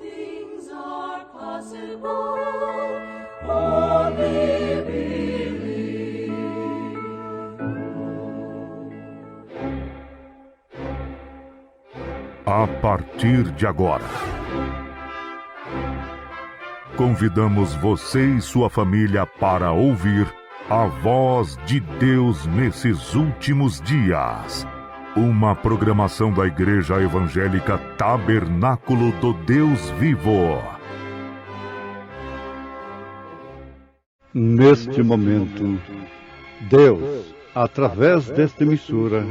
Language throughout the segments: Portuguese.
things are possible. Only believe. A partir de agora, convidamos você e sua família para ouvir a voz de Deus nesses últimos dias. Uma programação da Igreja Evangélica Tabernáculo do Deus Vivo. Neste momento, Deus, através desta emissora,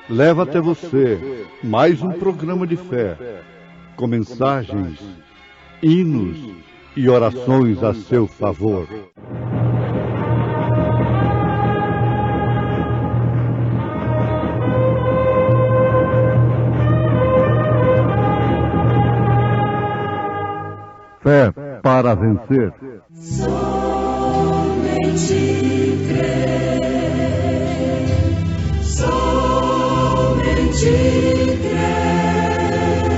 leva até você mais um programa de fé, com mensagens, hinos e orações a seu favor. Fé para vencer. Somente crer, somente crer,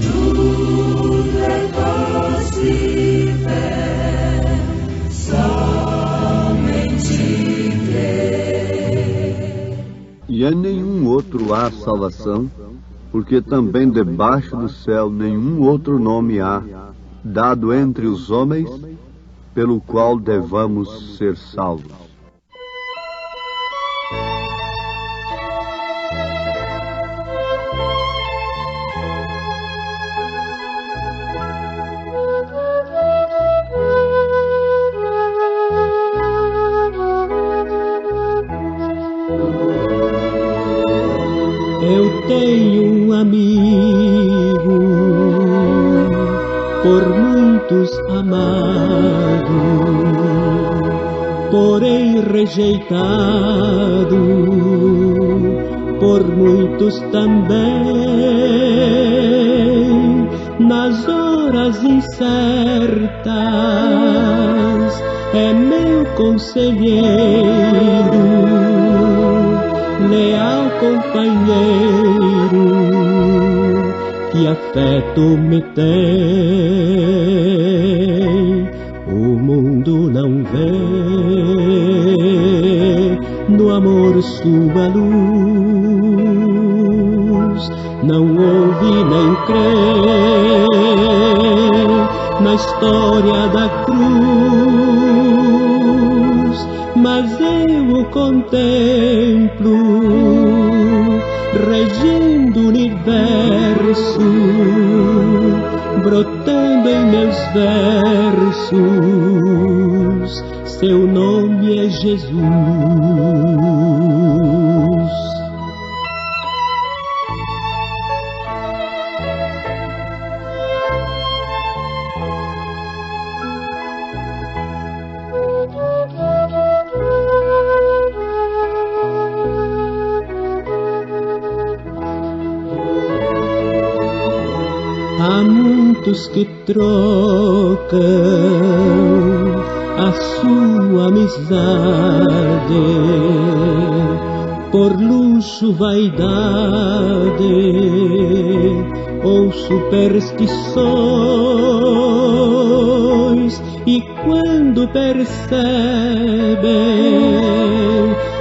tudo é possível, somente crer. E em nenhum outro há salvação, porque também debaixo do céu nenhum outro nome há, dado entre os homens, pelo qual devamos ser salvos. Eu tenho um amigo, por muitos amado, porém rejeitado, por muitos também, nas horas incertas, é meu conselheiro, leal companheiro, que afeto me tem. O mundo não vê no amor sua luz, não ouve nem crê na história da cruz, mas eu o contemplo regendo o universo, brotando em meus versos, seu nome é Jesus. Há muitos que trocam a sua amizade por luxo, vaidade ou superstições, e quando percebem,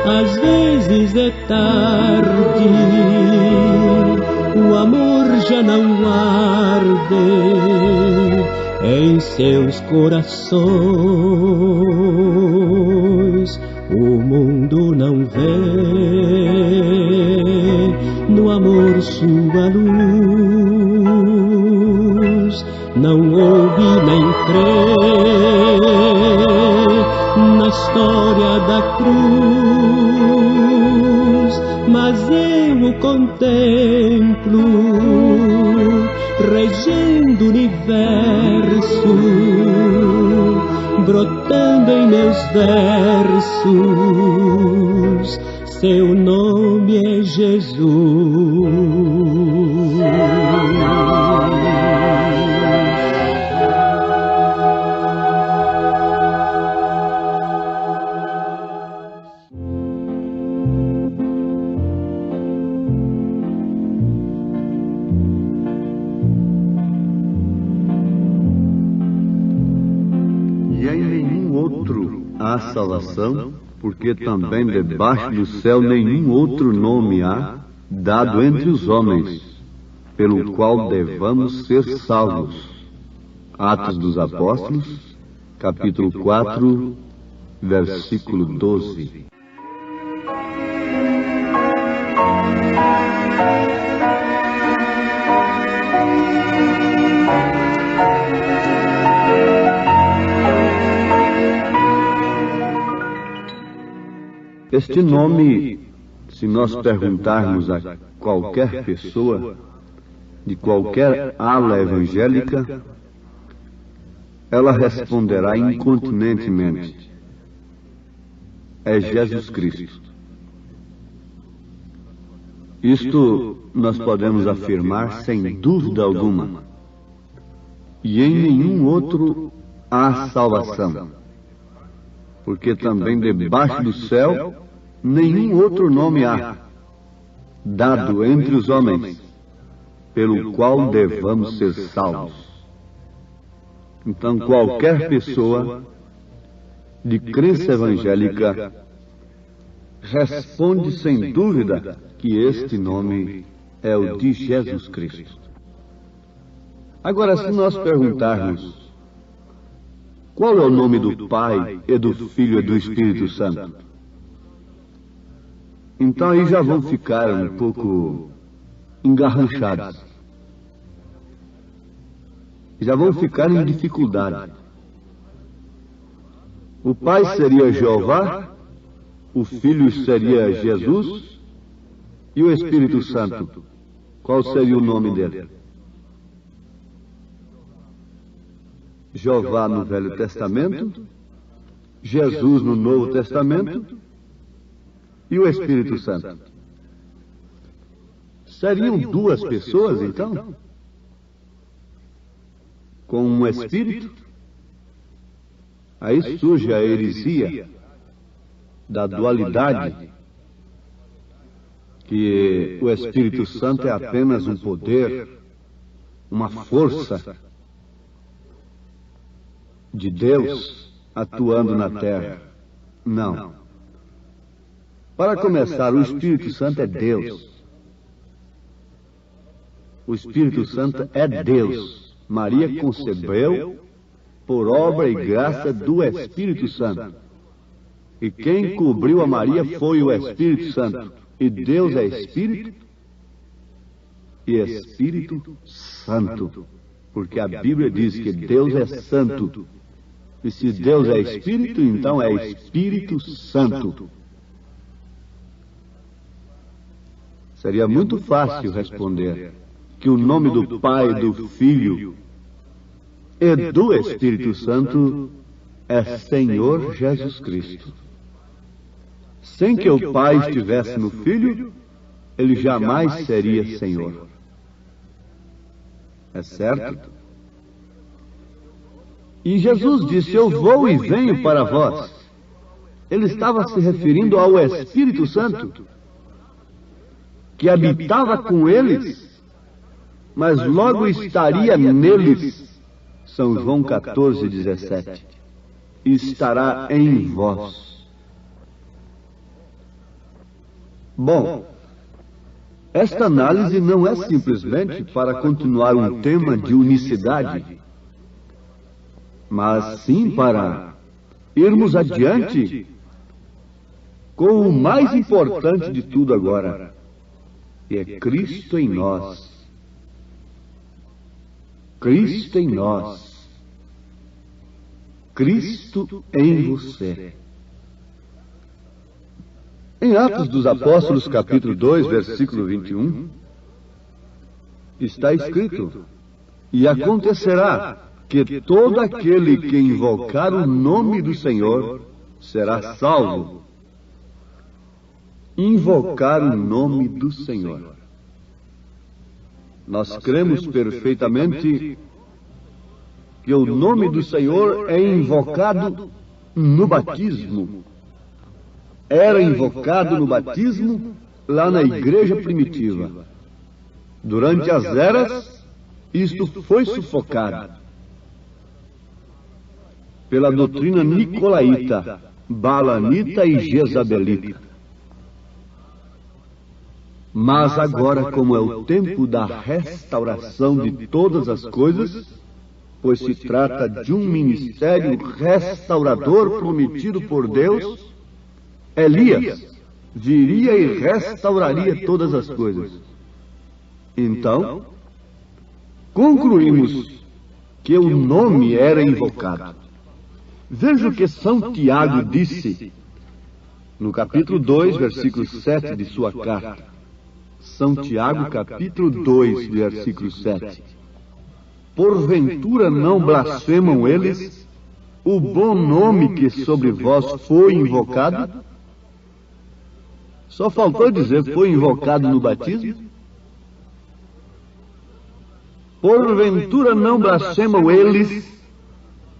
às vezes é tarde, o amor já não arde em seus corações. O mundo não vê no amor sua luz, não ouve nem crê na história da cruz, mas eu o contemplo regendo o universo, brotando em meus versos, seu nome é Jesus. em nenhum outro há salvação, porque também debaixo do céu nenhum outro nome há, dado entre os homens, pelo qual devamos ser salvos. Atos dos Apóstolos, capítulo 4, versículo 12. Este nome, se nós perguntarmos a qualquer pessoa, de qualquer ala evangélica, ela responderá incontinentemente: é Jesus Cristo. Isto nós podemos afirmar sem dúvida alguma. E em nenhum outro há salvação, porque também debaixo do céu nenhum outro nome há, dado entre os homens, pelo qual devamos ser salvos. Então qualquer pessoa de crença evangélica responde sem dúvida que este nome é o de Jesus Cristo. Agora, se nós perguntarmos qual é o nome do Pai e do Filho e do Espírito Santo, então aí já vão ficar um pouco engarranchados. Já vão ficar em dificuldade. O Pai seria Jeová, o Filho seria Jesus, e o Espírito Santo, qual seria o nome dele? Jeová no Velho Testamento, Jesus no Novo Testamento e o Espírito Santo. Seriam duas pessoas, então? Com um Espírito? Aí surge a heresia da dualidade, que o Espírito Santo é apenas um poder, uma força de Deus atuando na terra. Não. Para começar, o Espírito Santo é Deus. O Espírito Santo é Deus. Maria concebeu por obra e graça do Espírito Santo. E quem cobriu a Maria foi o Espírito Santo. E Deus é Espírito e Espírito Santo. Porque a Bíblia diz que Deus é santo. E se Deus é Espírito, então é Espírito Santo. Seria muito fácil responder que o nome do Pai, do Filho e do Espírito Santo é Senhor Jesus Cristo. Sem que o Pai estivesse no Filho, ele jamais seria Senhor. É certo? E Jesus disse: eu vou e venho para vós. Ele estava se referindo ao Espírito Santo, que habitava com eles, mas logo estaria neles. São João 14, 17. E estará em vós. Bom, esta análise não é simplesmente para continuar um tema de unicidade, mas sim para irmos adiante com o mais importante de tudo agora, que é Cristo em nós. Cristo em nós. Cristo em você. Em Atos dos Apóstolos, capítulo 2, versículo 21, está escrito: e acontecerá que todo aquele que invocar o nome do Senhor será salvo. Invocar o nome do Senhor. Nós cremos perfeitamente que o nome do Senhor é invocado no batismo. Era invocado no batismo lá na igreja primitiva. Durante as eras, isto foi sufocado. pela doutrina nicolaíta, balanita e jezabelita. Mas agora, como é o tempo da restauração de todas as coisas, pois se trata de um ministério restaurador prometido por Deus, Elias viria e restauraria todas as coisas. Então, concluímos que o nome era invocado. Veja o que São Tiago disse no capítulo 2, versículo 7 de sua carta. São Tiago, capítulo 2, versículo 7. Porventura não blasfemam eles o bom nome que sobre vós foi invocado? Só faltou dizer foi invocado no batismo? Porventura não blasfemam eles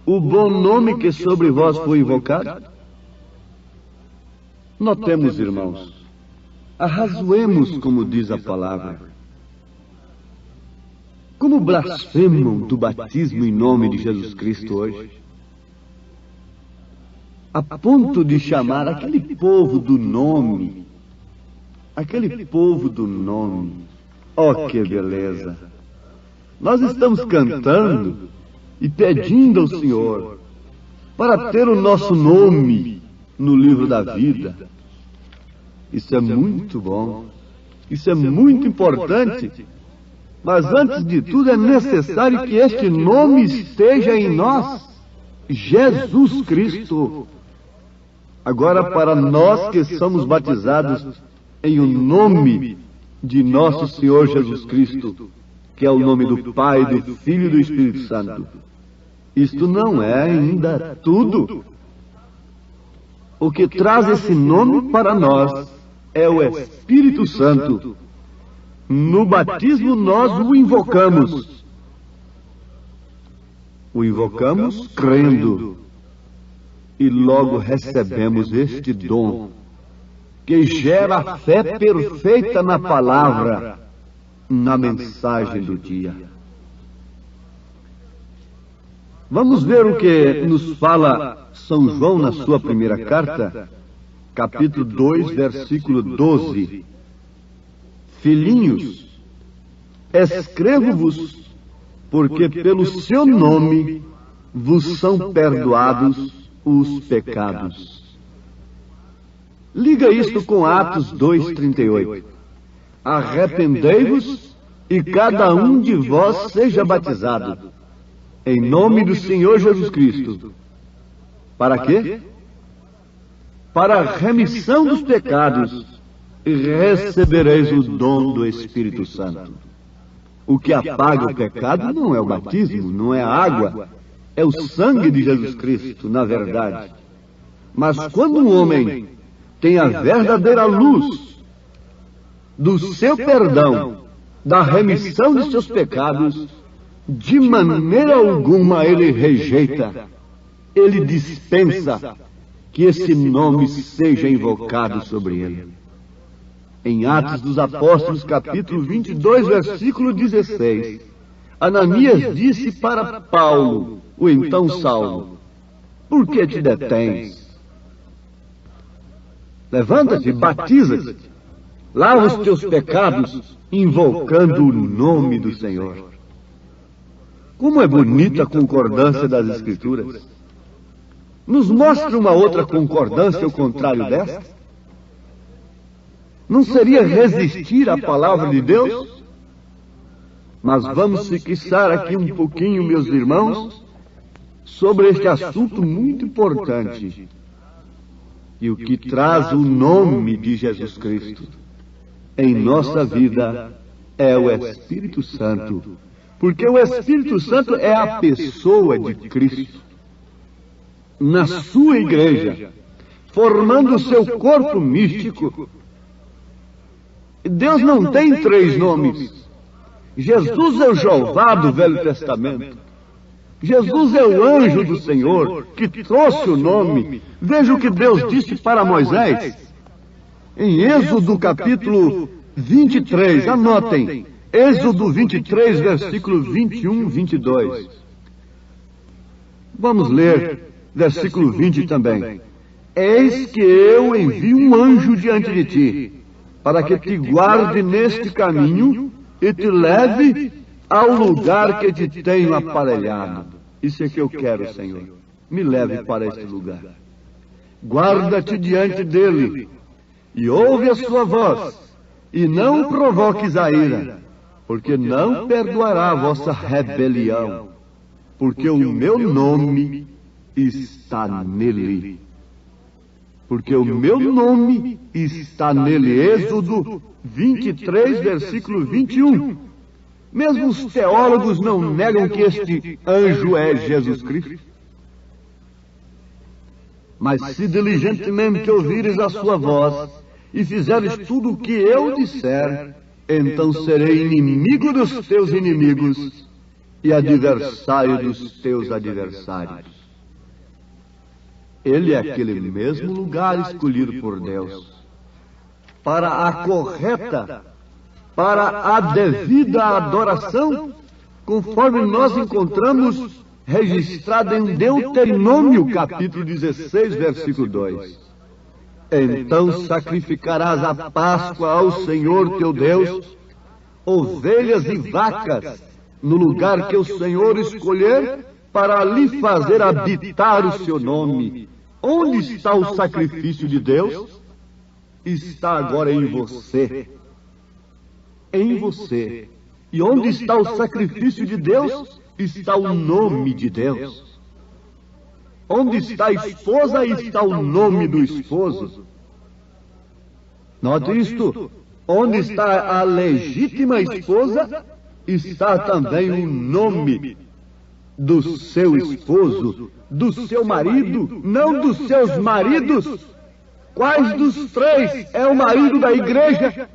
o bom nome que sobre vós foi invocado? Notemos, irmãos, arrazoemos como diz a palavra. Como blasfemam do batismo em nome de Jesus Cristo hoje? A ponto de chamar aquele povo do nome. Aquele povo do nome. Oh, que beleza! Nós estamos cantando e pedindo ao Senhor para ter o nosso nome no livro da vida. Isso é muito bom. Isso é muito importante. Mas antes de tudo é necessário que este nome esteja em nós. Jesus Cristo. Agora, para nós que somos batizados em o nome de nosso Senhor Jesus Cristo, que é o nome do Pai, do Filho e do Espírito Santo, isto não é ainda tudo. O que traz esse nome para nós é o Espírito Santo. No batismo nós o invocamos. O invocamos crendo. E logo recebemos este dom, que gera a fé perfeita na palavra, na mensagem do dia. Vamos ver o que nos fala São João na sua primeira carta, capítulo 2, versículo 12. Filhinhos, escrevo-vos, porque pelo seu nome vos são perdoados os pecados. Liga isto com Atos 2:38. Arrependei-vos e cada um de vós seja batizado em nome do Senhor Jesus Cristo. Para quê? Para a remissão dos pecados, e recebereis o dom do Espírito Santo. O que apaga o pecado não é o batismo, não é a água, é o sangue de Jesus Cristo, na verdade. Mas quando um homem tem a verdadeira luz do seu perdão, da remissão de seus pecados, de maneira alguma ele rejeita, ele dispensa que esse nome seja invocado sobre ele. Em Atos dos Apóstolos, capítulo 22, versículo 16, Ananias disse para Paulo, o então Saulo: por que te detens? Levanta-te, batiza-te, lava os teus pecados, invocando o nome do Senhor. Como é bonita a concordância das Escrituras. Nos mostra uma outra concordância ao contrário desta? Não seria resistir à palavra de Deus? Mas vamos fixar aqui um pouquinho, meus irmãos, sobre este assunto muito importante. E o que traz o nome de Jesus Cristo em nossa vida é o Espírito Santo. Porque o Espírito Santo é a pessoa de Cristo na sua igreja, formando o seu corpo místico. Deus não tem três nomes. Jesus é o Jeová do Velho Testamento. Jesus é o anjo do Senhor que trouxe o nome. Veja o que Deus disse para Moisés em Êxodo capítulo 23. Anotem, Êxodo 23, versículo 21, 22. Vamos ler versículo 20 também. Eis que eu envio um anjo diante de ti, para que te guarde neste caminho e te leve ao lugar que te tenho aparelhado. Isso é que eu quero, Senhor. Me leve para este lugar. Guarda-te diante dele e ouve a sua voz, e não provoques a ira, porque não perdoará a vossa rebelião, porque o meu nome está nele. Porque o meu nome está nele. Êxodo 23, versículo 21. Mesmo os teólogos não negam que este anjo é Jesus Cristo. Mas se diligentemente ouvires a sua voz e fizeres tudo o que eu disser, então serei inimigo dos teus inimigos e adversário dos teus adversários. Ele é aquele mesmo lugar escolhido por Deus para a correta, para a devida adoração, conforme nós encontramos registrado em Deuteronômio, capítulo 16, versículo 2. Então sacrificarás a Páscoa ao Senhor teu Deus, ovelhas e vacas, no lugar que o Senhor escolher, para lhe fazer habitar o seu nome. Onde está o sacrifício de Deus? Está agora em você. Em você. E onde está o sacrifício de Deus? Está o nome de Deus. Onde está a esposa, está o nome do esposo. Note isto. Onde está a legítima esposa, está também o nome do seu esposo, do seu marido, não dos seus maridos. Quais dos três é o marido da igreja?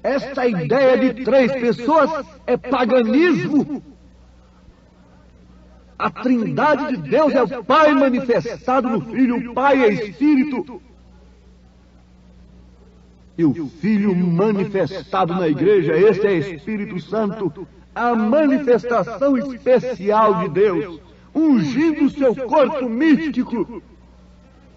Esta ideia de três pessoas é paganismo. A trindade de Deus é o Pai manifestado no Filho, o Pai é Espírito. E o Filho manifestado na igreja, este é Espírito Santo, a manifestação especial de Deus, ungindo o seu corpo místico.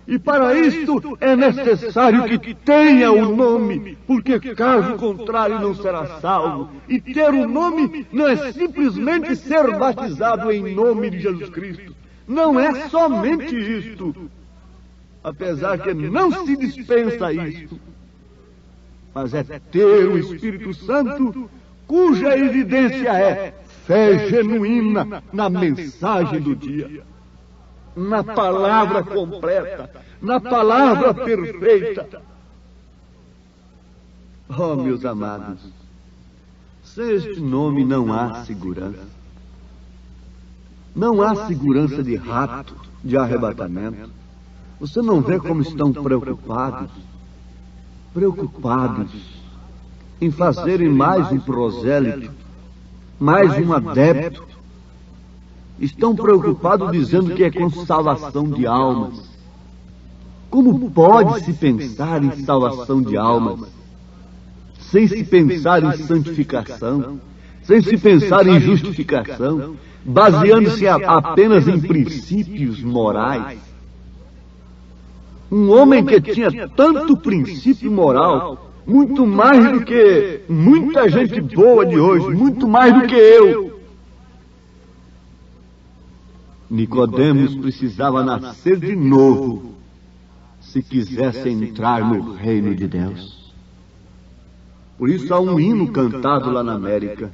E para isto é necessário que tenha o nome, porque caso contrário não será salvo. E ter o nome não é simplesmente ser batizado em nome de Jesus Cristo. Não é somente isto, apesar que não se dispensa isto. Mas é ter o Espírito Santo, cuja evidência é fé genuína na mensagem do dia, na palavra completa, na palavra perfeita. Oh, meus amados, sem este nome não há segurança. Não há segurança de rapto, de arrebatamento. Você não vê como estão preocupados em fazerem mais um prosélito, mais um adepto. Estão preocupados dizendo que é com salvação de almas. Como pode se pensar em salvação de almas sem se pensar em santificação, sem se pensar em justificação, baseando-se apenas em princípios morais? Um homem que tinha tanto princípio moral, muito mais do que muita gente boa de hoje, muito mais do que eu. Nicodemos precisava nascer de novo se quisesse entrar no reino de Deus. Por isso há um hino cantado lá na América.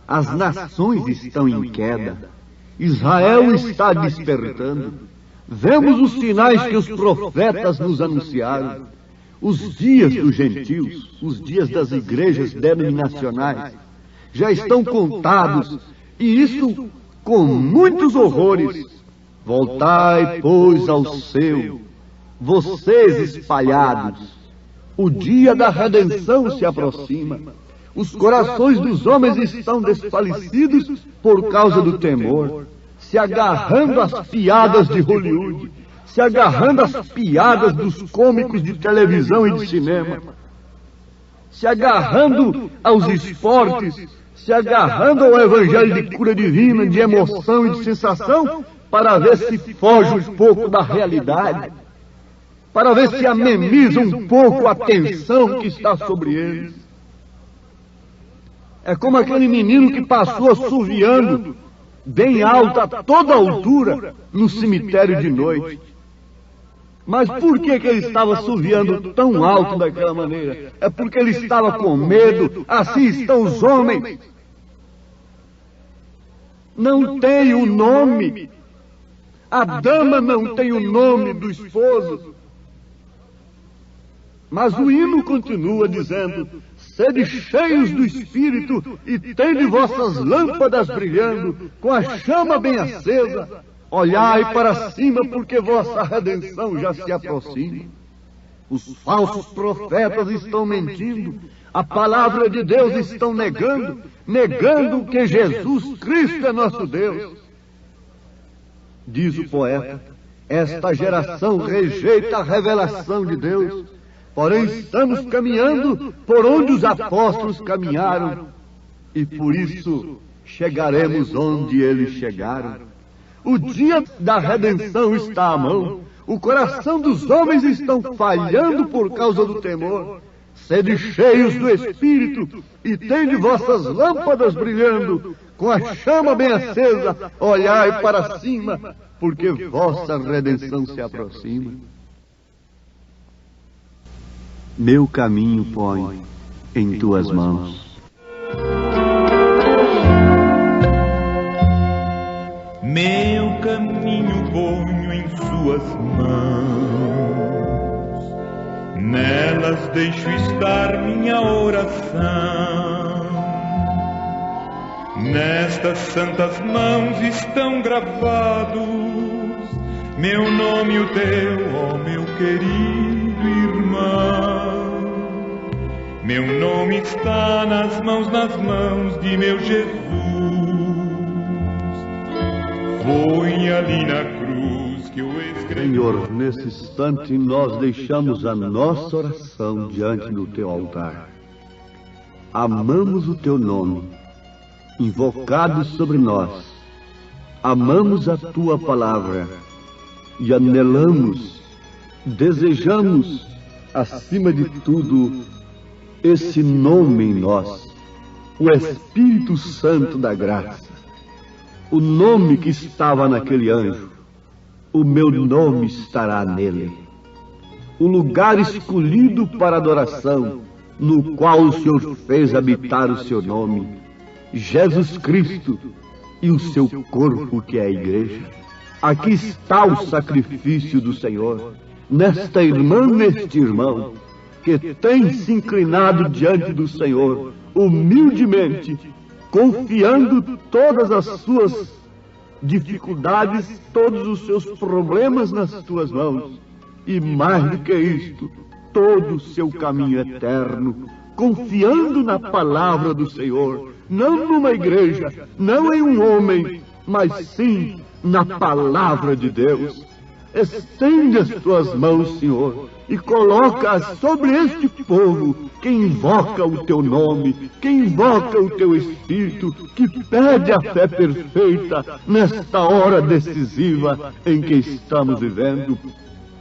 As nações estão em queda. Israel está despertando. Vemos os sinais que os profetas nos anunciaram. Os dias dos gentios, os dias das igrejas denominacionais, já estão contados, e isso com muitos horrores. Voltai, pois, ao seu, vocês espalhados. O dia da redenção se aproxima. Os corações dos homens estão desfalecidos por causa do temor, se agarrando às piadas de Hollywood, se agarrando às piadas dos cômicos de televisão e de cinema, se agarrando aos esportes, se agarrando ao evangelho de cura divina, de emoção e de sensação, para ver se foge um pouco da realidade, para ver se ameniza um pouco a tensão que está sobre eles. É como aquele menino que passou assoviando bem alto, a toda altura, no cemitério de noite. Mas por que ele estava assoviando tão alto daquela maneira? É porque ele estava com medo. Assim estão os homens. Não tem o nome. A dama não tem o nome do esposo. Mas o hino continua dizendo: sede cheios do Espírito e tende vossas lâmpadas brilhando, com a chama bem acesa. Olhai para cima, porque vossa redenção já se aproxima. Os falsos profetas estão mentindo, a palavra de Deus estão negando que Jesus Cristo é nosso Deus. Diz o poeta: esta geração rejeita a revelação de Deus, porém estamos caminhando por onde os apóstolos caminharam, e por isso chegaremos onde eles chegaram. O dia da redenção está à mão. O coração dos homens estão falhando por causa do temor. Sede cheios do Espírito e tende vossas lâmpadas brilhando, com a chama bem acesa. Olhai para cima, porque vossa redenção se aproxima. Meu caminho põe em tuas mãos. Meu caminho ponho em suas mãos, nelas deixo estar minha oração. Nestas santas mãos estão gravados meu nome e o teu, ó meu querido irmão. Meu nome está nas mãos de meu Jesus. Foi ali na cruz que eu escrevi. Senhor, nesse instante nós deixamos a nossa oração diante do teu altar. Amamos o teu nome, invocado sobre nós. Amamos a tua palavra e anelamos, desejamos, acima de tudo, esse nome em nós, o Espírito Santo da graça. O nome que estava naquele anjo, o meu nome estará nele. O lugar escolhido para adoração, no qual o Senhor fez habitar o seu nome, Jesus Cristo e o seu corpo que é a igreja. Aqui está o sacrifício do Senhor, nesta irmã, neste irmão, que tem se inclinado diante do Senhor, humildemente, confiando todas as suas dificuldades, todos os seus problemas nas tuas mãos. E mais do que isto, todo o seu caminho eterno, confiando na palavra do Senhor, não numa igreja, não em um homem, mas sim na palavra de Deus. Estende as tuas mãos, Senhor, e coloca-as sobre este povo que invoca o teu nome, que invoca o teu Espírito, que pede a fé perfeita nesta hora decisiva em que estamos vivendo.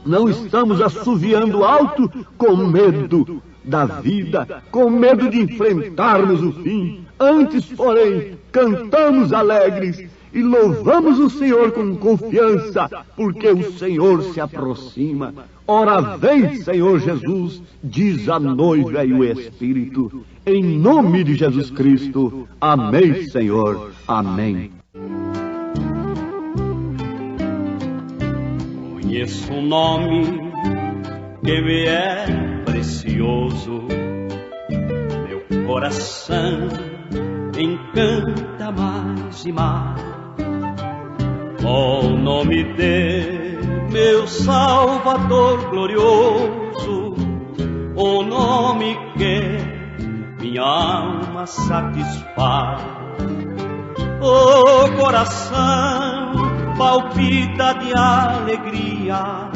Não estamos assoviando alto com medo da vida, com medo de enfrentarmos o fim. Antes, porém, cantamos alegres e louvamos o Senhor com confiança, porque o Senhor se aproxima. Ora vem, Senhor Jesus, diz a noiva e o Espírito, em nome de Jesus Cristo. Amém, Senhor. Amém. Conheço um nome que me é precioso, meu coração encanta mais e mais. O nome de meu Salvador glorioso, o nome que minha alma satisfaz. O coração palpita de alegria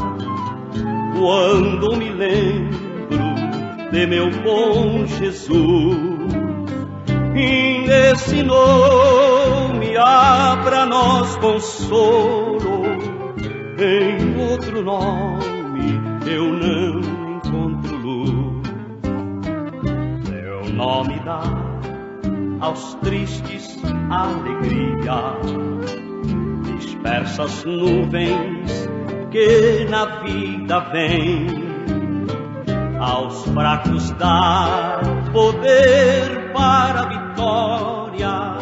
quando me lembro de meu bom Jesus. ensinou-me a pra nós consolo. Em outro nome eu não encontro luz. Seu nome dá aos tristes alegria, dispersa as nuvens que na vida vêm, aos fracos dá poder para a vitória,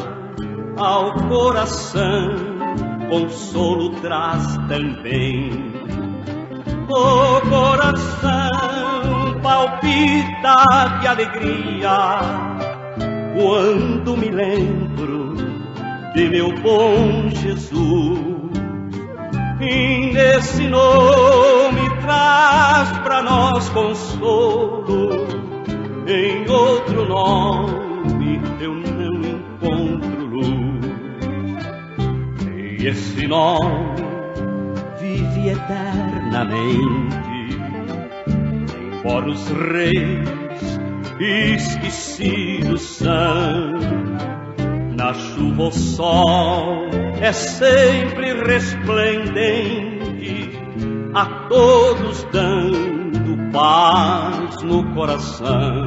ao coração consolo traz também. O coração palpita de alegria quando me lembro de meu bom Jesus. E nesse nome traz pra nós consolo. Em outro nome eu não encontro luz. E esse nome vive eternamente, embora os reis esquecidos são. Na chuva o sol é sempre resplendente, a todos dando paz no coração.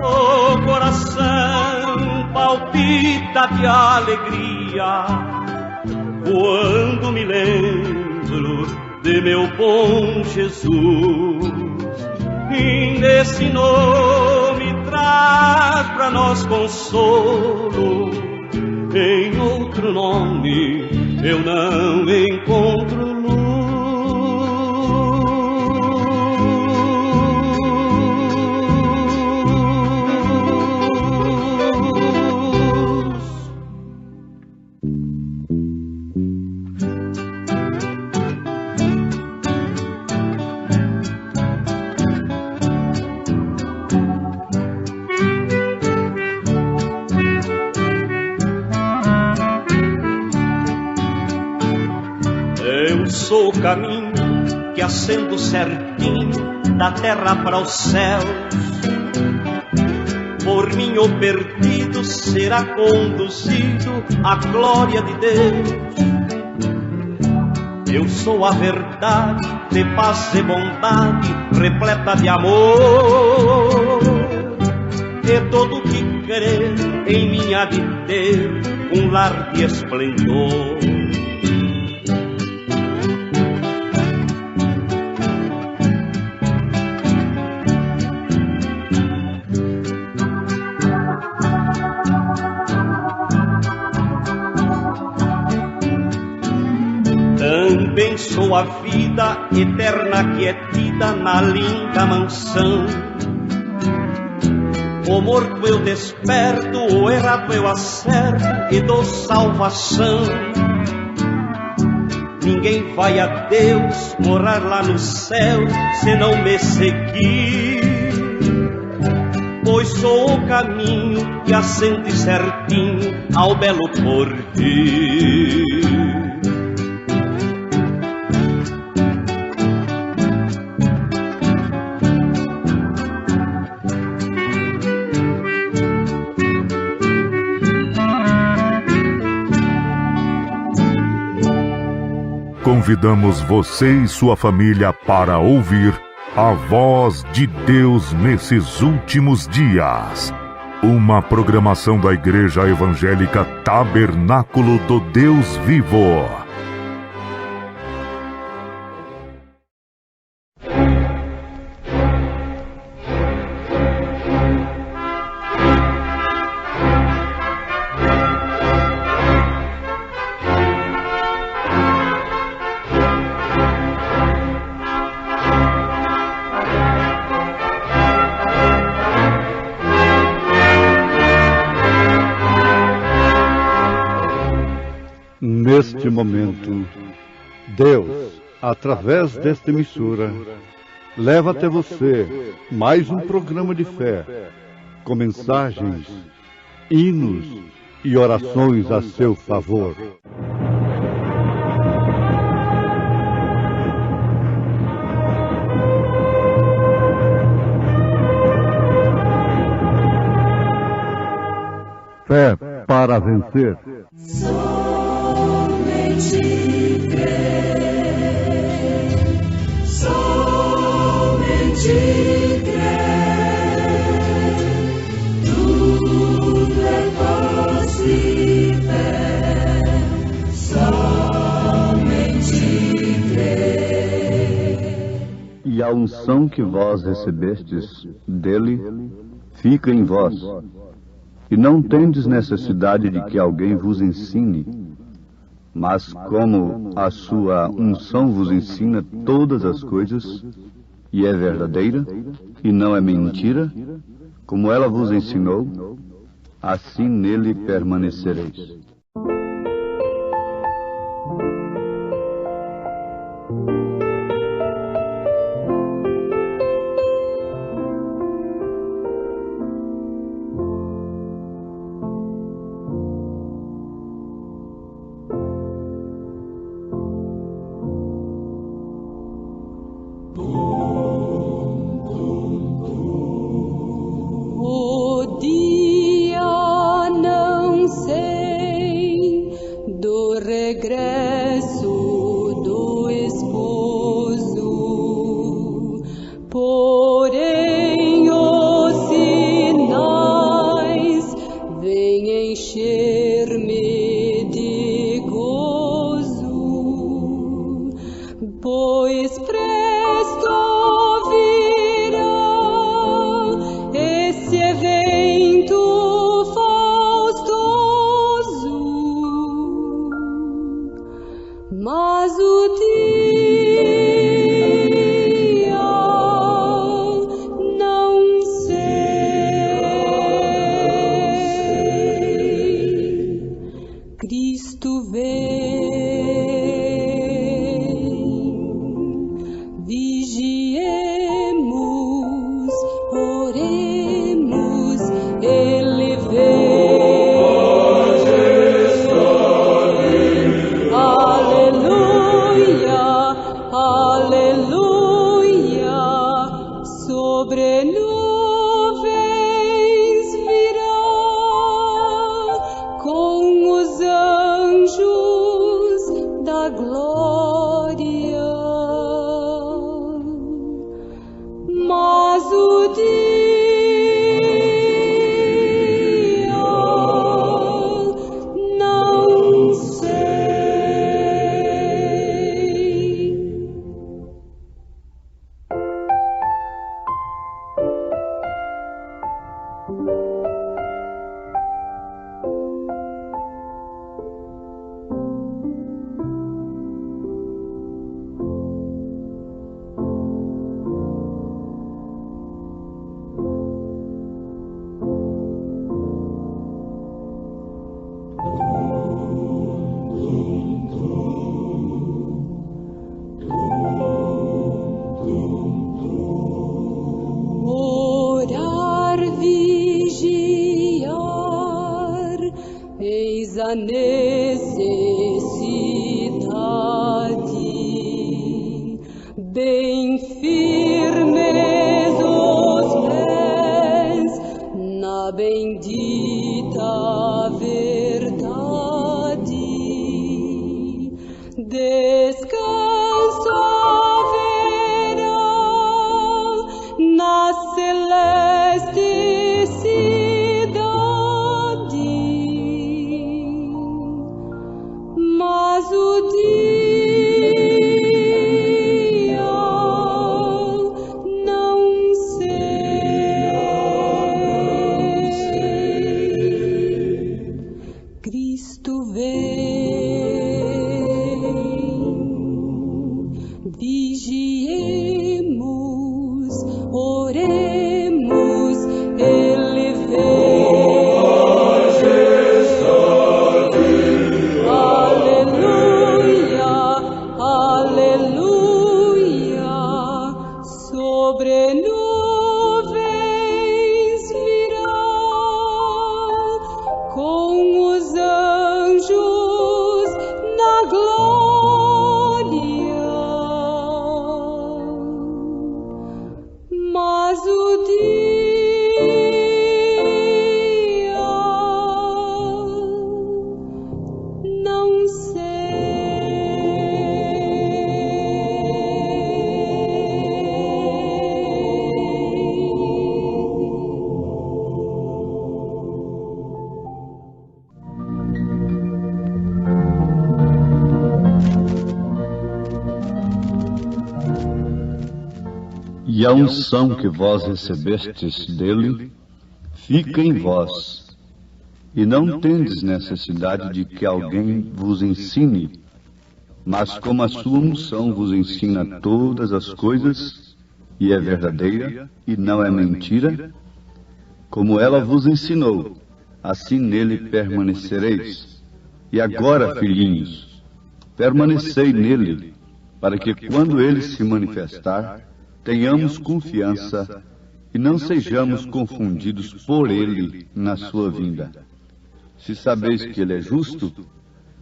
O coração palpita de alegria quando me lembro de meu bom Jesus. E nesse nome traz pra nós consolo. Em outro nome eu não encontro luz. Sou o caminho que acendo certinho da terra para os céus. Por mim o perdido será conduzido à glória de Deus. Eu sou a verdade de paz e bondade, repleta de amor. E todo que crer em mim há de ter um lar de esplendor. Também sou a vida eterna que é tida na linda mansão. O morto eu desperto, o errado eu acerto e dou salvação. Ninguém vai a Deus morar lá no céu se não me seguir, pois sou o caminho que assente certinho ao belo porvir. Convidamos você e sua família para ouvir a voz de Deus nesses últimos dias. Uma programação da Igreja Evangélica Tabernáculo do Deus Vivo. Neste momento, Deus, através desta emissora, leva até você mais um programa de fé, com mensagens, hinos e orações a seu favor. Fé para vencer. Somente crer, somente crer, tudo é possível, somente crer. E a unção que vós recebestes dele fica em vós. E não tendes necessidade de que alguém vos ensine, mas como a sua unção vos ensina todas as coisas, e é verdadeira, e não é mentira, como ela vos ensinou, assim nele permanecereis. O dia não sei do regresso do esposo, porém os sinais vêm encher-me de gozo, pois presto esse evento faustoso, mas o dia não sei. Cristo vem, vigiemos, oremos, Ele vem. Aleluia, aleluia, sobre nuvens virá com os anjos da glória. Mas o dia não sei. Orar, vigiar, eis a necessidade. Bem firmes os pés na bendita verdade. Descanso haverá na celeste cidade, mas o dia não sei. Cristo vem, vigiemos, oremos, Ele vem. Aleluia, aleluia, sobre nuvens virá com os anjos na E a unção que vós recebestes dele fica em vós, e não tendes necessidade de que alguém vos ensine, mas como a sua unção vos ensina todas as coisas, e é verdadeira e não é mentira, como ela vos ensinou, assim nele permanecereis. E agora, filhinhos, permanecei nele, para que quando ele se manifestar, tenhamos confiança e não sejamos confundidos por ele na sua vinda. Se sabeis que ele é justo,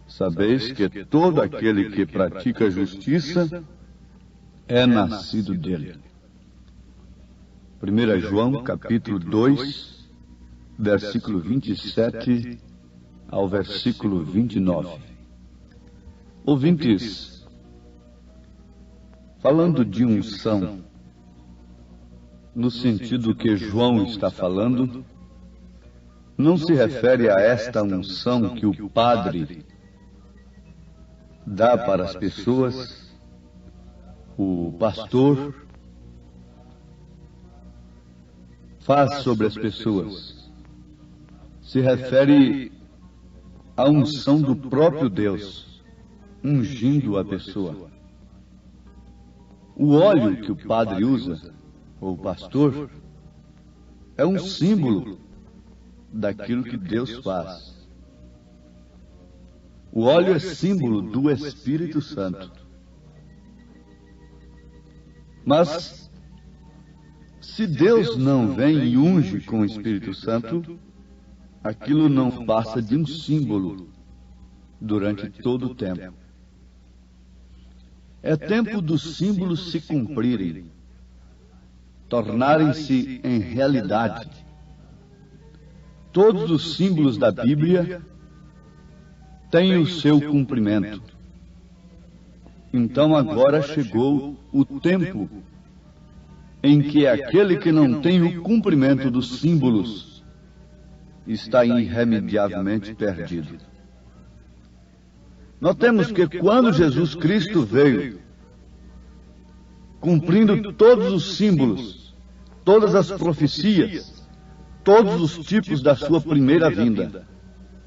sabeis que todo aquele que pratica justiça é nascido dele. 1 João, capítulo 2, versículo 27 ao versículo 29. Ouvintes, falando de unção, no sentido que João está falando, não se refere a esta unção que o Padre dá para as pessoas, o pastor faz sobre as pessoas. Se refere à unção do próprio Deus, ungindo a pessoa. O óleo que o padre usa, ou o pastor, é um símbolo daquilo que Deus faz. O óleo é símbolo do Espírito Santo. Mas, se Deus não vem e unge com o Espírito Santo, aquilo não passa de um símbolo durante todo o tempo. É tempo dos símbolos se cumprirem, tornarem-se em realidade. Todos os símbolos da Bíblia têm o seu cumprimento. Então agora chegou o tempo em que aquele que não tem o cumprimento dos símbolos está irremediavelmente perdido. Notemos que quando Jesus Cristo veio, cumprindo todos os símbolos, todas as profecias, todos os tipos da sua primeira vinda,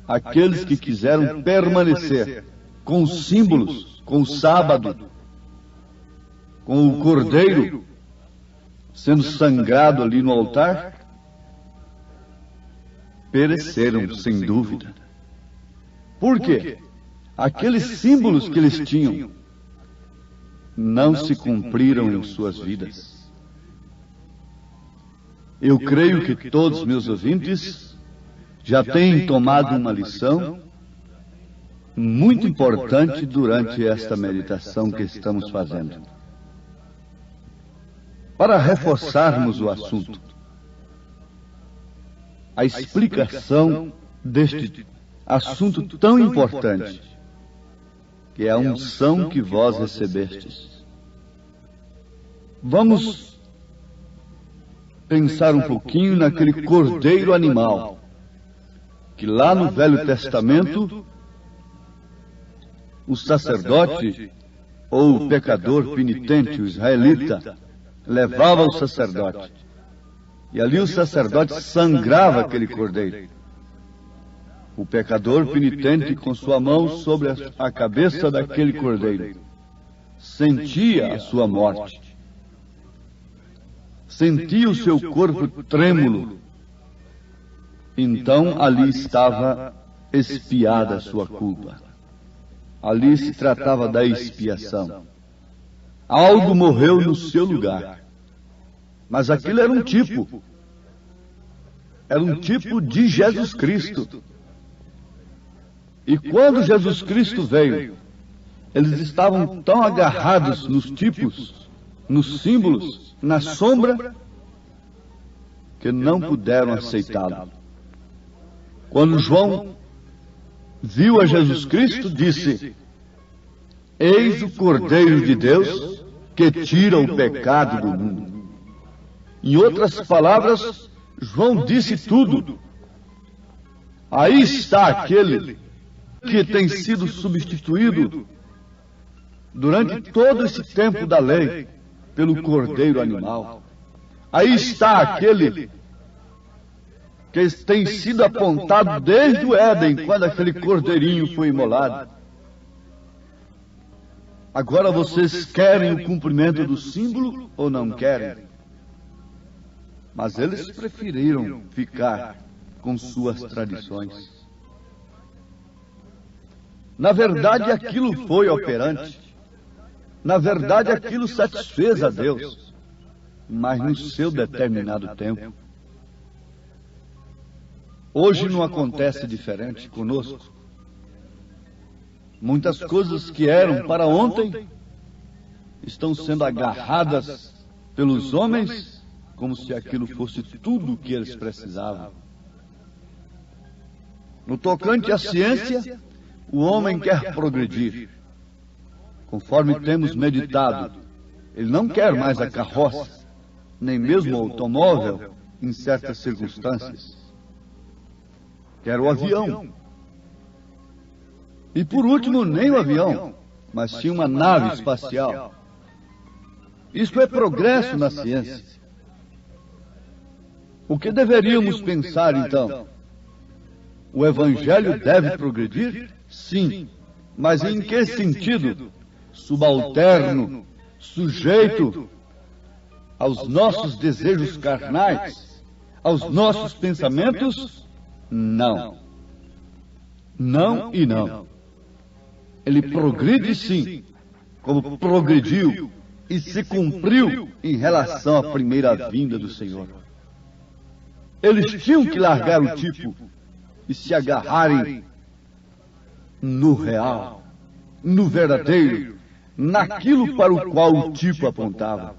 aqueles que quiseram permanecer com os símbolos, com o sábado, com o cordeiro sendo sangrado ali no altar, pereceram sem dúvida. Por quê? Aqueles símbolos que eles tinham não se cumpriram em suas vidas. Eu creio que todos meus ouvintes já têm tomado uma lição muito importante durante esta meditação que estamos fazendo. Para reforçarmos o assunto, a explicação deste assunto tão importante, que é a unção que vós recebestes. Vamos pensar um pouquinho naquele cordeiro animal, que lá no Velho Testamento, o sacerdote, ou o pecador penitente, o israelita, levava ao sacerdote. E ali o sacerdote sangrava aquele cordeiro. O pecador penitente, com sua mão sobre a cabeça daquele cordeiro, sentia a sua morte. Sentia o seu corpo trêmulo. Então ali estava expiada a sua culpa. Ali se tratava da expiação. Algo morreu no seu lugar. Mas aquilo era um tipo. Era um tipo de Jesus Cristo. E quando Jesus Cristo veio, eles estavam tão agarrados nos tipos, nos símbolos, na sombra, que não puderam aceitá-lo. Quando João viu a Jesus Cristo, disse: Eis o Cordeiro de Deus que tira o pecado do mundo. Em outras palavras, João disse tudo. Aí está aquele que tem sido substituído durante todo esse tempo da lei, pelo cordeiro animal. Aí está aquele que tem sido apontado desde o Éden, quando aquele cordeirinho foi imolado. Agora vocês querem o cumprimento do símbolo ou não querem? Mas eles preferiram ficar com suas tradições. Na verdade, aquilo foi operante. Na verdade, aquilo satisfez a Deus, mas no seu determinado tempo. Hoje não acontece diferente conosco. Muitas coisas que eram para ontem estão sendo agarradas pelos homens como se aquilo fosse tudo o que eles precisavam. No tocante à ciência, o homem quer progredir. Conforme temos meditado, ele não quer mais a carroça, nem mesmo o automóvel em certas circunstâncias. Quer o avião. E por último, nem o avião, mas sim uma nave espacial. Isto é progresso na ciência. O que deveríamos pensar então? O Evangelho deve progredir? Sim. Mas em que sentido? Subalterno, sujeito aos nossos desejos carnais, aos nossos pensamentos? Não. Não e não. Ele progride sim, como progrediu e se cumpriu em relação à primeira vinda do Senhor. Eles tinham que largar o tipo e se agarrarem no real, no verdadeiro, naquilo para o qual o tipo apontava.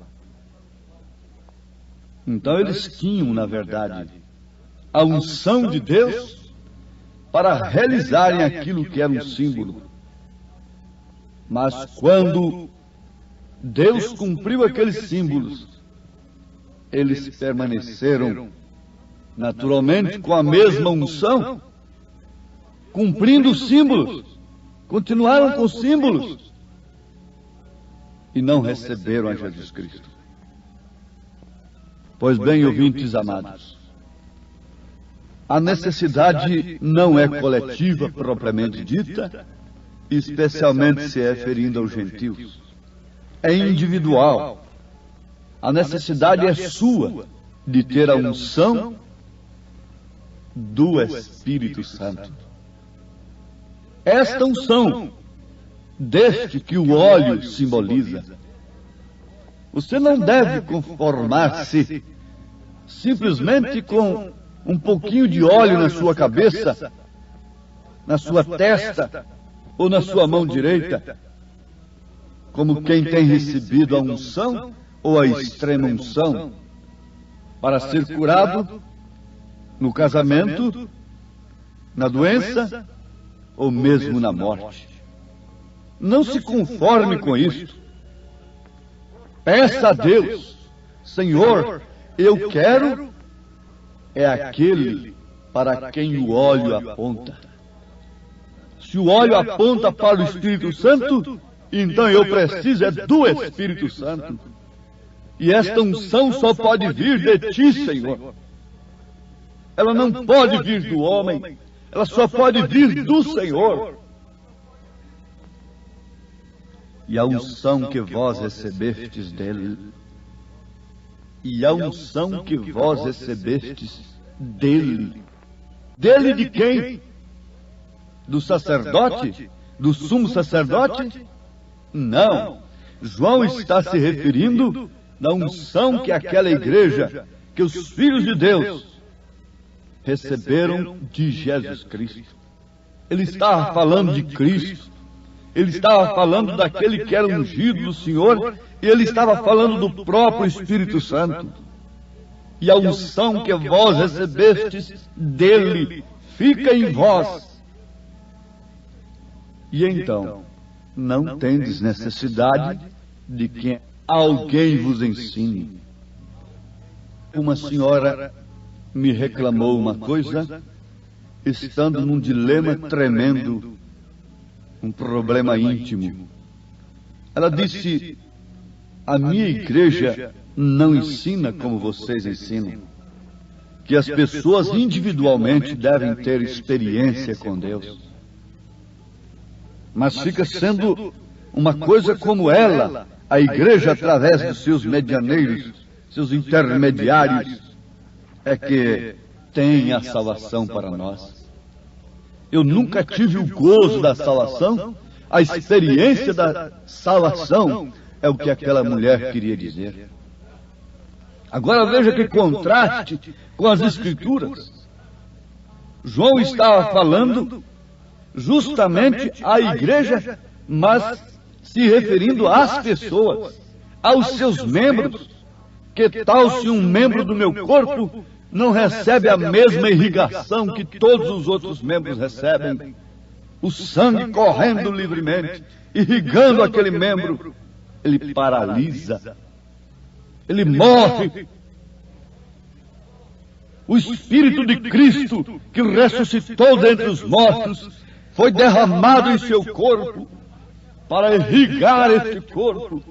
Então eles tinham, na verdade, a unção de Deus para realizarem aquilo que era um símbolo. Mas quando Deus cumpriu aqueles símbolos, eles permaneceram naturalmente com a mesma unção, cumprindo os símbolos, continuaram com os símbolos e não receberam a Jesus Cristo. Pois bem, ouvintes amados, a necessidade não é coletiva propriamente dita, especialmente se referindo aos gentios. É individual. A necessidade é sua de ter a unção do Espírito Santo. Esta unção, deste que o óleo simboliza. Você não deve conformar-se simplesmente com um pouquinho de óleo na sua cabeça, na sua testa ou na sua mão direita, como quem tem recebido a unção ou a extrema unção para ser curado no casamento, na doença ou mesmo na morte. Não se conforme com isto. Peça a Deus: Senhor, eu quero é aquele para quem o óleo aponta. Se o óleo aponta para o Espírito Santo, então eu preciso é do Espírito Santo. E esta unção só pode vir de ti, Senhor. Ela não pode vir do homem, ela só pode vir do Senhor. E a unção que vós recebestes dele, e a unção que vós recebestes dele. Dele de quem? Do sacerdote? Do sumo sacerdote? Não. João está se referindo da unção que aquela igreja, que os filhos de Deus receberam de Jesus Cristo. Ele estava falando de Cristo. Ele estava falando daquele que era ungido do Senhor, e ele estava falando do próprio Espírito Santo. E a unção que vós recebestes dele fica em vós. E então, não tendes necessidade de que alguém vos ensine. Uma senhora me reclamou uma coisa, estando num dilema tremendo, um problema íntimo. Ela disse: A minha igreja não ensina como vocês ensinam, que as pessoas individualmente devem ter experiência com Deus. Mas fica sendo uma coisa como ela, a igreja, através dos seus medianeiros, seus intermediários, é que tem a salvação para nós. Eu nunca tive o gozo da salvação, a experiência da salvação é o que aquela mulher queria dizer. Agora veja que contraste com as Escrituras. João estava falando justamente à igreja, mas se referindo às pessoas, aos seus membros. Que tal se um membro do meu corpo não recebe a mesma irrigação que todos os outros membros recebem? O sangue correndo livremente, irrigando aquele membro, ele paralisa, ele morre. O Espírito de Cristo, que ressuscitou dentre os mortos, foi derramado em seu corpo para irrigar este corpo,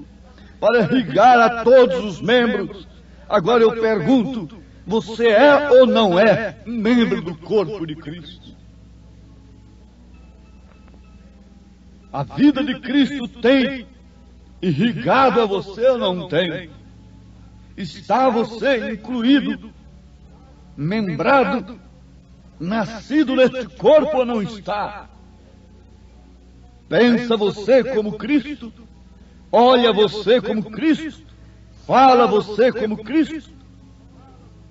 para irrigar a todos os membros. Agora eu pergunto, você é ou não é membro do corpo de Cristo? A vida de Cristo tem irrigado a você ou não tem? Está você incluído, membrado, nascido neste corpo ou não está? Pensa você como Cristo? Olha você como Cristo? Fala você como Cristo?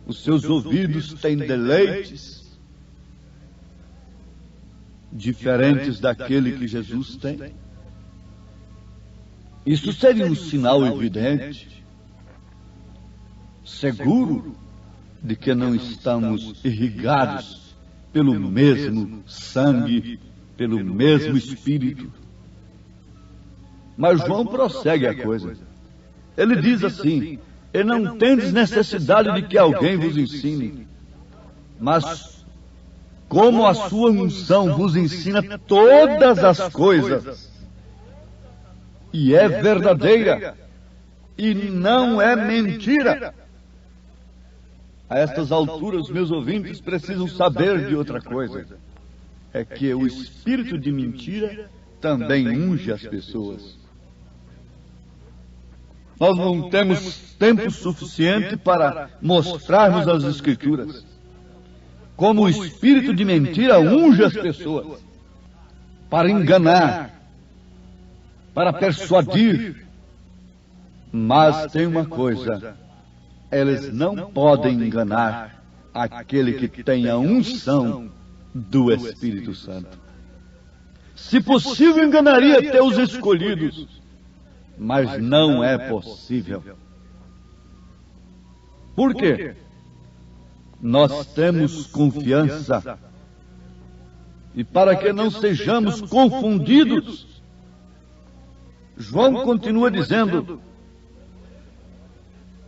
Os seus ouvidos têm deleites diferentes daquele que Jesus tem? Isso seria um sinal evidente, seguro, de que não estamos irrigados pelo mesmo sangue, pelo mesmo Espírito. Mas João prossegue a coisa. Ele diz assim: e não tendes necessidade de que alguém vos ensine, mas como a sua unção vos ensina todas as coisas, e é verdadeira, e não é mentira. A estas alturas, meus ouvintes precisam saber de outra coisa. É que o espírito de mentira também unge as pessoas. Nós não temos tempo suficiente para mostrarmos as Escrituras como o espírito de mentira unge as pessoas para enganar, para persuadir. Mas tem uma coisa: eles não podem enganar aquele que tem a unção do Espírito Santo. Se possível, enganaria até os escolhidos, mas não é possível. Por quê? Nós temos confiança, e para que não sejamos confundidos, João continua dizendo,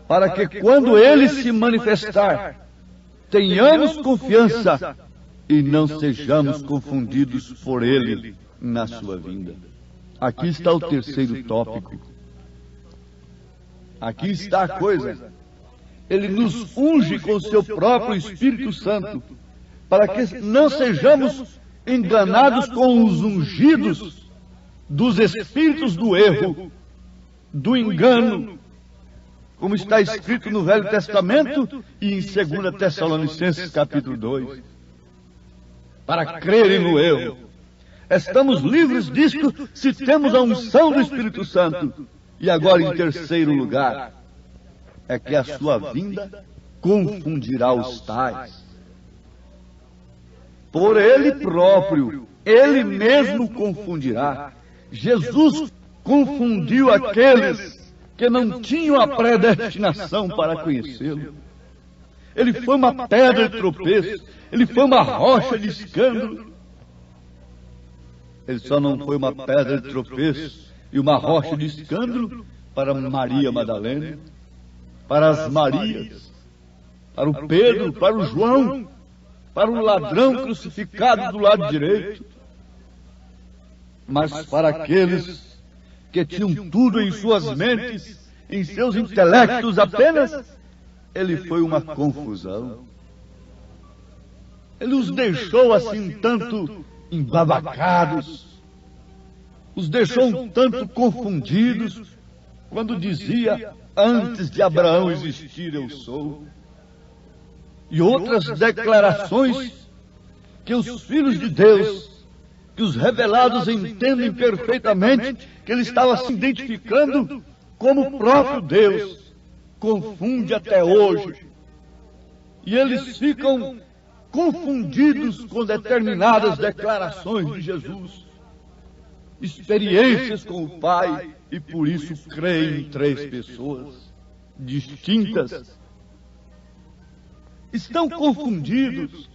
para que quando ele se manifestar, tenhamos confiança e não sejamos confundidos por ele na sua vinda. Aqui está o terceiro tópico. Aqui está a coisa. Ele nos unge com o seu próprio Espírito Santo, para que não sejamos enganados com os ungidos dos espíritos do erro, do engano, como está escrito no Velho Testamento e em 2 Tessalonicenses capítulo 2. Para crerem no erro. Estamos livres disto se temos a unção do Espírito Santo. E agora, em terceiro lugar, é que a sua vinda confundirá os tais. Por ele próprio, ele mesmo confundirá. Jesus confundiu aqueles que não tinham a predestinação para conhecê-lo. Ele foi uma pedra de tropeço, ele foi uma rocha de escândalo. Ele só não foi uma pedra de tropeço e uma rocha de escândalo para Maria Madalena, para as Marias, para o Pedro, para o João, para o ladrão crucificado do lado direito, mas para aqueles que tinham tudo em suas mentes em seus intelectos apenas, ele foi uma confusão. Ele os deixou assim um tanto embabacados, os deixou um tanto confundidos, quando dizia, antes de Abraão existir eu sou. E outras declarações que os filhos de Deus, que os revelados entendem perfeitamente que ele estava se identificando como o próprio Deus, confunde até hoje. E eles ficam confundidos com determinadas declarações de Jesus, experiências com o Pai, e por isso creem em três pessoas distintas. Estão confundidos,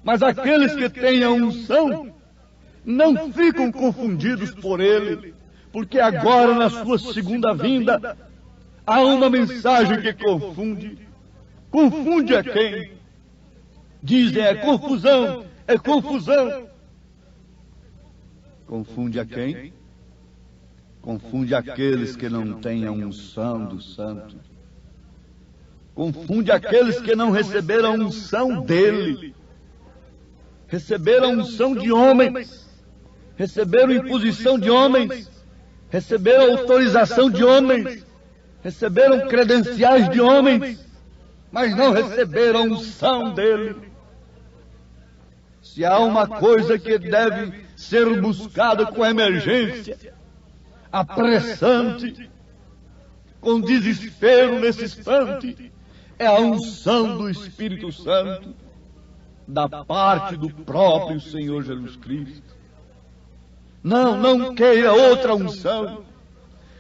mas aqueles que têm a unção não ficam confundidos por ele, porque agora na sua segunda vinda há uma mensagem que confunde. Confunde a quem? Dizem, é confusão, é confusão. Confunde a quem? Confunde aqueles que não têm a unção do Santo. Confunde aqueles que não receberam a unção dele. Receberam a unção de homens. Receberam imposição de homens. Receberam autorização de homens. Receberam credenciais de homens. Mas não receberam a unção dele. Se há uma coisa que deve ser buscada com emergência, apressante, com desespero nesse instante, é a unção do Espírito Santo, da parte do próprio Senhor Jesus Cristo. Não queira outra unção,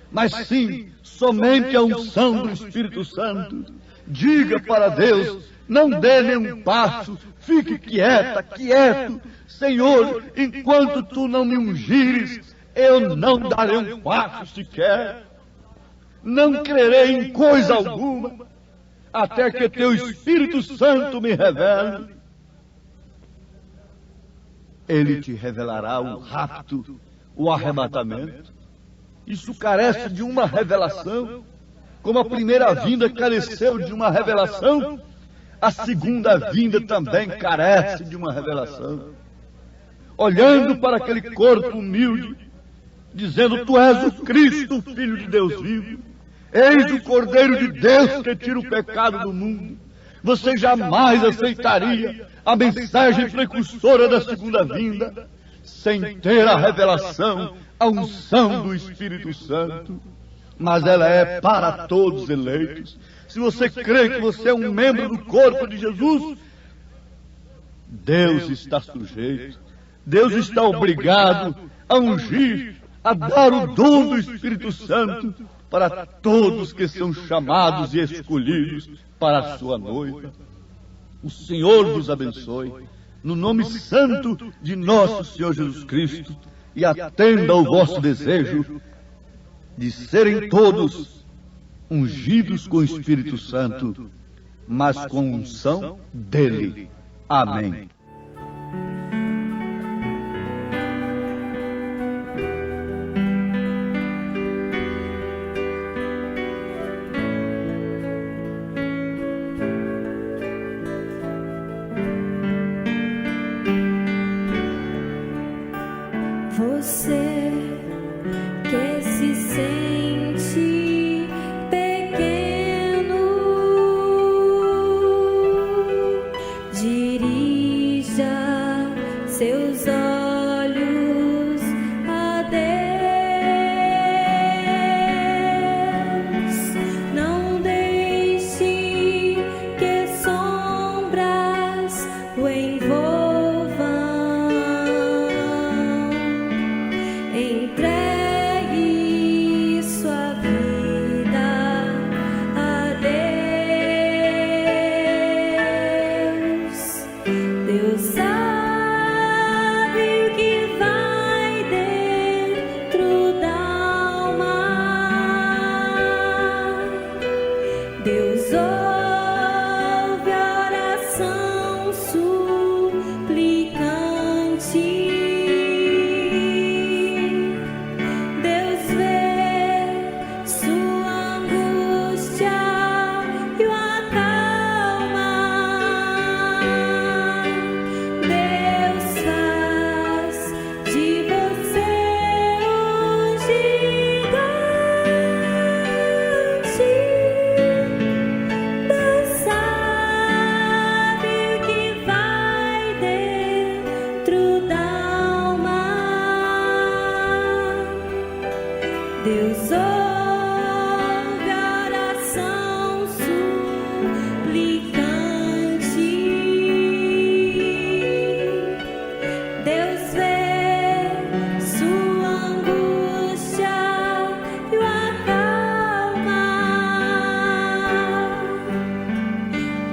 mas sim somente a unção do Espírito Santo. Diga para Deus, não dê nenhum passo, fique quieto. Senhor, enquanto tu não me ungires, eu não darei um passo sequer. Não crerei em coisa alguma, até que teu Espírito Santo me revele. Ele te revelará o rapto, o arrebatamento. Isso carece de uma revelação. Como a primeira vinda careceu de uma revelação, a segunda vinda também carece de uma revelação. Olhando para aquele corpo humilde, dizendo, tu és o Cristo, o Filho de Deus vivo. Eis o Cordeiro de Deus que tira o pecado do mundo. Você jamais aceitaria a mensagem precursora da segunda vinda sem ter a revelação, a unção do Espírito Santo. Mas ela é para todos eleitos. Se você crê que você é um membro do corpo de Jesus, Deus está sujeito, Deus está obrigado a ungir, a dar o dom do Espírito Santo para todos que são chamados e escolhidos para a sua noiva. O Senhor vos abençoe, no nome santo de nosso Senhor Jesus Cristo, e atenda ao vosso desejo de serem todos ungidos com o Espírito Santo, mas com unção dele. Amém. Você que se sente pequeno, dirija seus olhos a Deus. Não deixe que sombras o envolvam. Entregue sua vida a Deus. Deus sabe o que vai dentro da alma. Deus ouve a oração suplicante. Deus ouve a oração suplicante. Deus vê sua angústia e o acalma.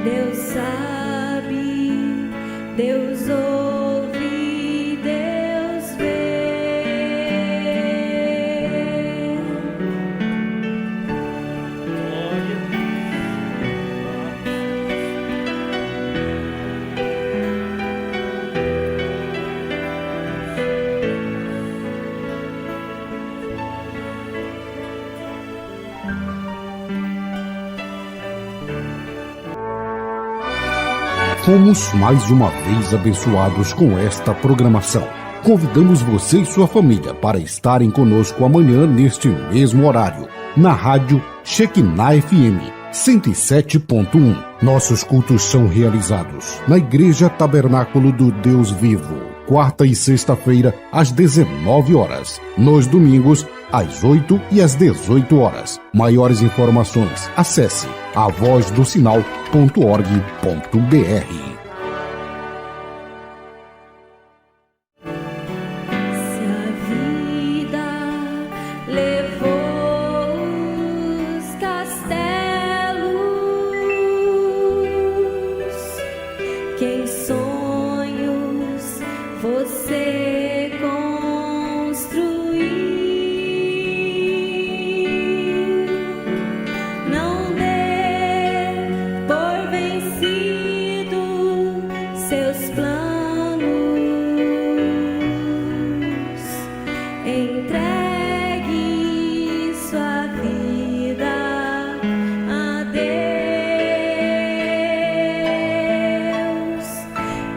Deus sabe, Deus ouve, Deus vê. Fomos mais uma vez abençoados com esta programação. Convidamos você e sua família para estarem conosco amanhã neste mesmo horário, na rádio Shekinah FM 107.1. Nossos cultos são realizados na Igreja Tabernáculo do Deus Vivo, quarta e sexta-feira às 19 horas, nos domingos às 8 e às 18 horas. Maiores informações, acesse avozdosinal.org.br. Se a vida levou os castelos que em sonhos você construiu, não dê por vencido seus planos. Entregue sua vida a Deus.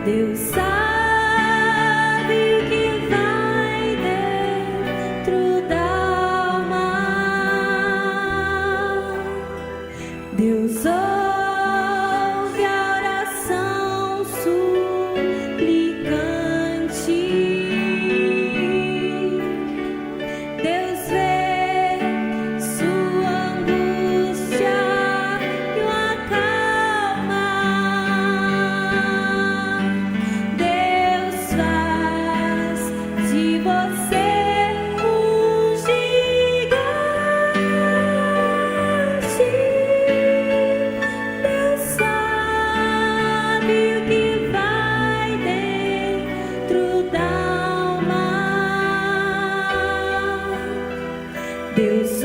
Deus sabe o que vai dentro da alma. Deus ouve a oração suplicante. Deus vê sua angústia e o acalma. Deus faz de você um gigante. Deus sabe o que vai dentro da alma. Deus